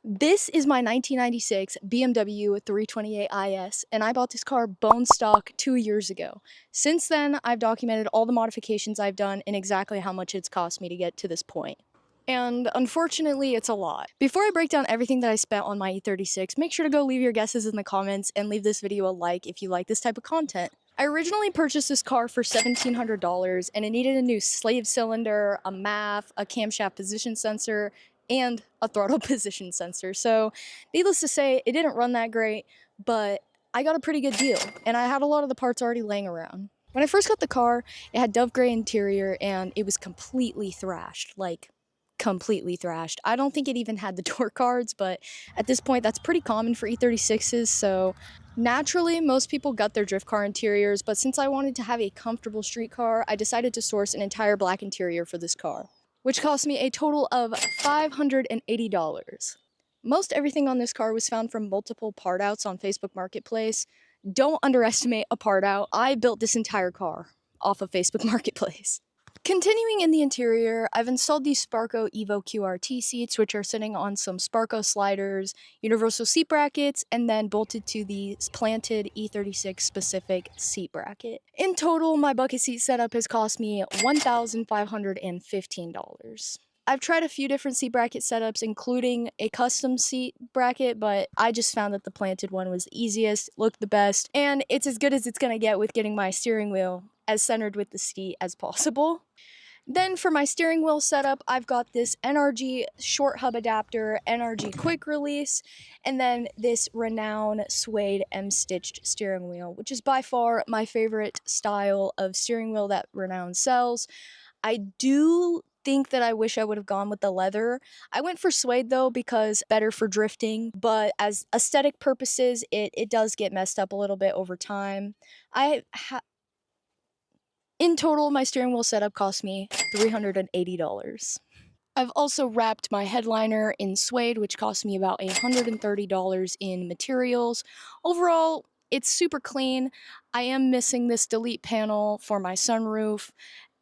This is my 1996 BMW 328 IS, and I bought this car bone stock 2 years ago. Since then, I've documented all the modifications I've done and exactly how much it's cost me to get to this point. And unfortunately, it's a lot. Before I break down everything that I spent on my E36, make sure to go leave your guesses in the comments and leave this video a like if you like this type of content. I originally purchased this car for $1,700 and it needed a new slave cylinder, a MAF, a camshaft position sensor, and a throttle position sensor. So, needless to say, it didn't run that great, but I got a pretty good deal, and I had a lot of the parts already laying around. When I first got the car, it had dove gray interior and it was completely thrashed, like completely thrashed. I don't think it even had the door cards, but at this point that's pretty common for E36s, so naturally most people got their drift car interiors, but since I wanted to have a comfortable street car, I decided to source an entire black interior for this car, which cost me a total of $580. Most everything on this car was found from multiple part outs on Facebook Marketplace. Don't underestimate a part out. I built this entire car off of Facebook Marketplace. Continuing in the interior, I've installed these Sparco Evo QRT seats, which are sitting on some Sparco sliders, universal seat brackets, and then bolted to the planted E36 specific seat bracket. In total, my bucket seat setup has cost me $1,515. I've tried a few different seat bracket setups, including a custom seat bracket, but I just found that the planted one was the easiest, looked the best, and it's as good as it's gonna get with getting my steering wheel as centered with the seat as possible. Then for my steering wheel setup, I've got this NRG short hub adapter, NRG quick release, and then this Renown suede M-stitched steering wheel, which is by far my favorite style of steering wheel that Renown sells. I do think that I wish I would have gone with the leather. I went for suede though because better for drifting, but as aesthetic purposes, it does get messed up a little bit over time. In total, my steering wheel setup cost me $380. I've also wrapped my headliner in suede, which cost me about $130 in materials. Overall, it's super clean. I am missing this delete panel for my sunroof,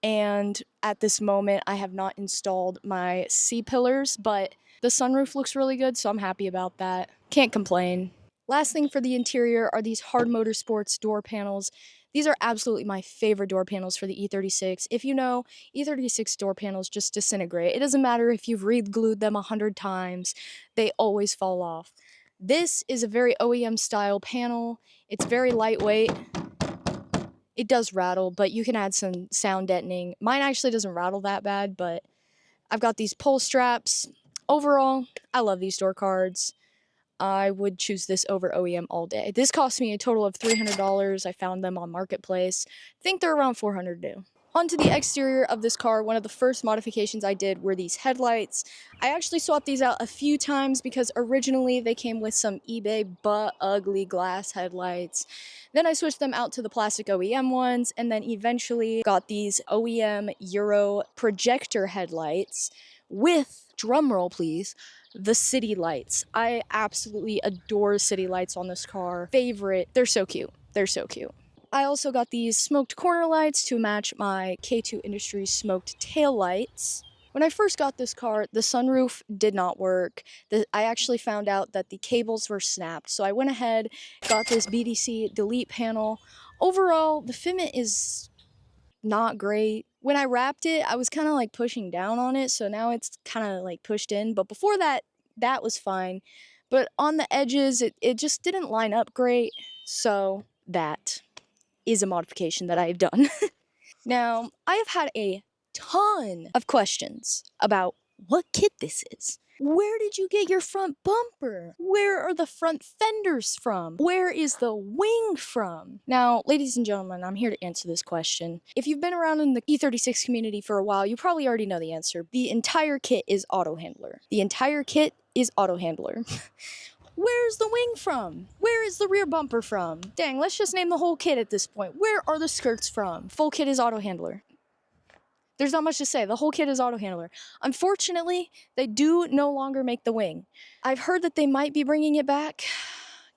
and at this moment, I have not installed my C-pillars, but the sunroof looks really good, so I'm happy about that. Can't complain. Last thing for the interior are these Hard Motorsports door panels. These are absolutely my favorite door panels for the E36. If you know, E36 door panels just disintegrate. It doesn't matter if you've re-glued them 100 times, they always fall off. This is a very OEM style panel. It's very lightweight. It does rattle, but you can add some sound deadening. Mine actually doesn't rattle that bad, but I've got these pull straps. Overall, I love these door cards. I would choose this over OEM all day. This cost me a total of $300. I found them on Marketplace. I think they're around $400 new. Onto the exterior of this car, one of the first modifications I did were these headlights. I actually swapped these out a few times because originally they came with some eBay but ugly glass headlights. Then I switched them out to the plastic OEM ones, and then eventually got these OEM Euro projector headlights with, drumroll please, the city lights. I absolutely adore city lights on this car. Favorite. They're so cute. They're so cute. I also got these smoked corner lights to match my K2 Industries smoked tail lights. When I first got this car, the sunroof did not work. I actually found out that the cables were snapped, so I went ahead, got this BDC delete panel. Overall, the fitment is not great. When I wrapped it, I was kind of like pushing down on it, so now it's kind of like pushed in. But before that, that was fine. But on the edges, it just didn't line up great, so that is a modification that I've done. Now, I have had a ton of questions about what kit this is. Where did you get your front bumper? Where are the front fenders from? Where is the wing from? Now, ladies and gentlemen, I'm here to answer this question. If you've been around in the E36 community for a while, you probably already know the answer. The entire kit is Autohandler. The entire kit is Autohandler. Where's the wing from? Where is the rear bumper from? Dang, let's just name the whole kit at this point. Where are the skirts from? Full kit is Autohandler. There's not much to say. The whole kit is Autohandler. Unfortunately, they do no longer make the wing. I've heard that they might be bringing it back.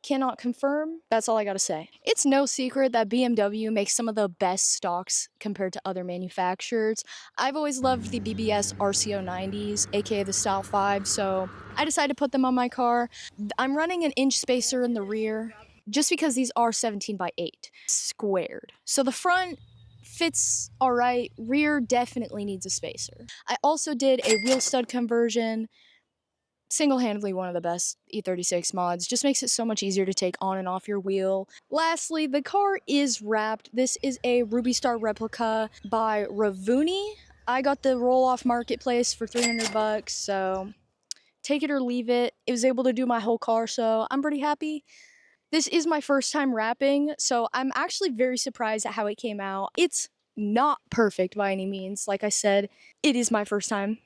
cannot confirm. That's all I gotta say. It's no secret that BMW makes some of the best stocks compared to other manufacturers. I've always loved the BBS RCO90s, aka the Style 5, so I decided to put them on my car. I'm running an inch spacer in the rear just because these are 17 by 8 squared. So the front fits all right, rear definitely needs a spacer. I also did a wheel stud conversion. Single-handedly one of the best E36 mods. Just makes it so much easier to take on and off your wheel. Lastly, the car is wrapped. This is a Ruby Star replica by Ravuni. I got the roll-off marketplace for 300 bucks, so take it or leave it. It was able to do my whole car, so I'm pretty happy. This is my first time wrapping, so I'm actually very surprised at how it came out. It's not perfect by any means. Like I said, it is my first time,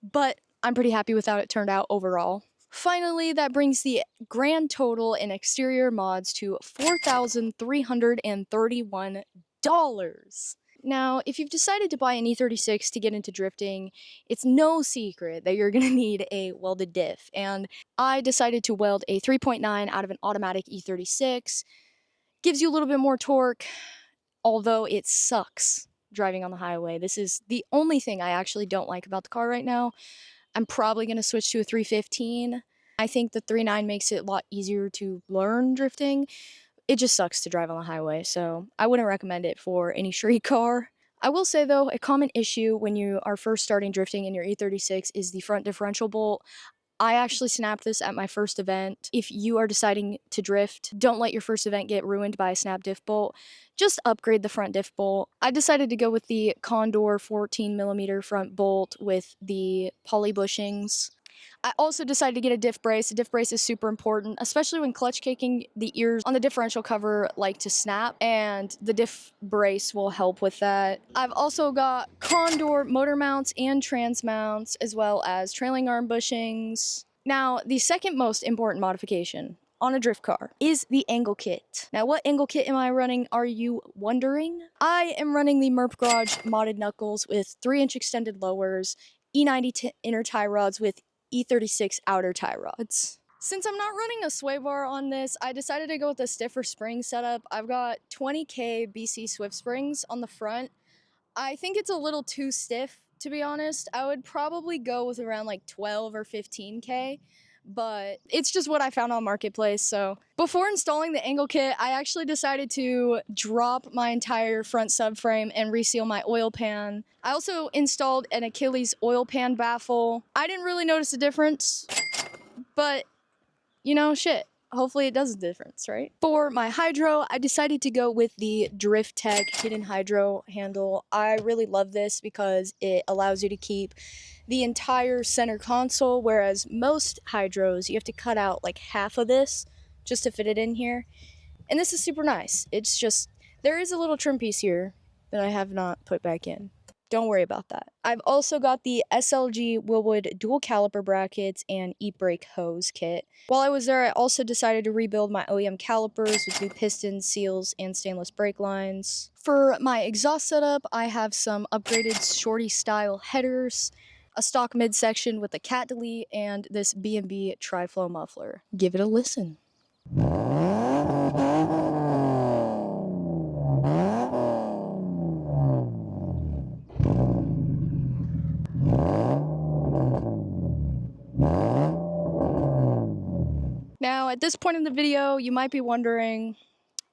but I'm pretty happy with how it turned out overall. Finally, that brings the grand total in exterior mods to $4,331. Now, if you've decided to buy an E36 to get into drifting, it's no secret that you're going to need a welded diff, and I decided to weld a 3.9 out of an automatic E36. Gives you a little bit more torque, although it sucks driving on the highway. This is the only thing I actually don't like about the car right now. I'm probably going to switch to a 315. I think the 3.9 makes it a lot easier to learn drifting. It just sucks to drive on the highway, so I wouldn't recommend it for any street car. I will say though, a common issue when you are first starting drifting in your E36 is the front differential bolt. I actually snapped this at my first event. If you are deciding to drift, don't let your first event get ruined by a snap diff bolt. Just upgrade the front diff bolt. I decided to go with the Condor 14mm front bolt with the poly bushings. I also decided to get a diff brace. A diff brace is super important, especially when clutch kicking. The ears on the differential cover like to snap, and the diff brace will help with that. I've also got Condor motor mounts and trans mounts, as well as trailing arm bushings. Now, the second most important modification on a drift car is the angle kit. Now, what angle kit am I running, are you wondering? I am running the Merp Garage modded knuckles with 3-inch extended lowers, E90 inner tie rods with E36 outer tie rods. Since I'm not running a sway bar on this, I decided to go with a stiffer spring setup. I've got 20K BC Swift springs on the front. I think it's a little too stiff, to be honest. I would probably go with around like 12 or 15K, but it's just what I found on Marketplace. So before installing the angle kit, I actually decided to drop my entire front subframe and reseal my oil pan. I also installed an Achilles oil pan baffle. I didn't really notice a difference, but you know, shit. Hopefully it does a difference, right? For my hydro, I decided to go with the Drift Tech hidden hydro handle. I really love this because it allows you to keep the entire center console, whereas most hydros, you have to cut out like half of this just to fit it in here. And this is super nice. It's just, there is a little trim piece here that I have not put back in. Don't worry about that. I've also got the SLG Willwood dual caliper brackets and e-brake hose kit. While I was there, I also decided to rebuild my OEM calipers with new pistons, seals, and stainless brake lines. For my exhaust setup, I have some upgraded shorty style headers, a stock midsection with a cat delete, and this B&B tri-flow muffler. Give it a listen. Now, at this point in the video, you might be wondering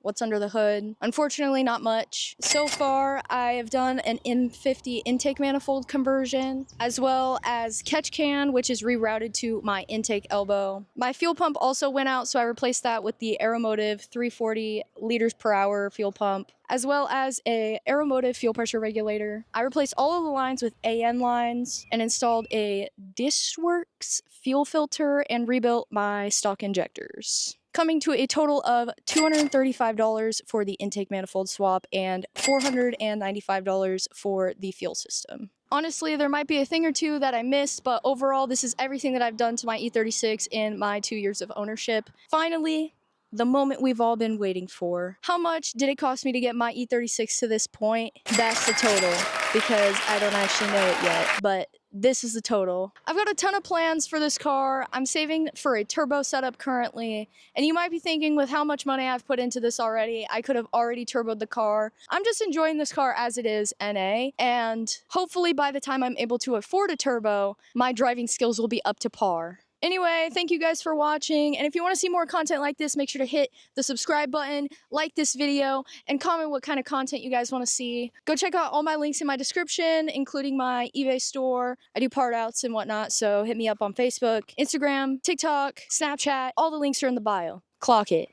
what's under the hood. Unfortunately, not much. So far, I have done an M50 intake manifold conversion, as well as catch can, which is rerouted to my intake elbow. My fuel pump also went out, so I replaced that with the Aeromotive 340 liters per hour fuel pump, as well as a Aeromotive fuel pressure regulator. I replaced all of the lines with AN lines and installed a Dishworks fuel filter and rebuilt my stock injectors, coming to a total of $235 for the intake manifold swap and $495 for the fuel system. Honestly, there might be a thing or two that I missed, but overall, this is everything that I've done to my E36 in my 2 years of ownership. Finally, the moment we've all been waiting for. How much did it cost me to get my E36 to this point? That's the total, because I don't actually know it yet, but this is the total. I've got a ton of plans for this car. I'm saving for a turbo setup currently, and you might be thinking with how much money I've put into this already, I could have already turboed the car. I'm just enjoying this car as it is, NA, and hopefully by the time I'm able to afford a turbo, my driving skills will be up to par. Anyway, thank you guys for watching, and if you want to see more content like this, make sure to hit the subscribe button, like this video, and comment what kind of content you guys want to see. Go check out all my links in my description, including my eBay store. I do part outs and whatnot, so hit me up on Facebook, Instagram, TikTok, Snapchat. All the links are in the bio. Clock it.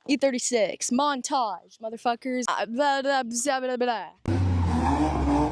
E36, montage, motherfuckers. Blah, blah, blah, blah, blah.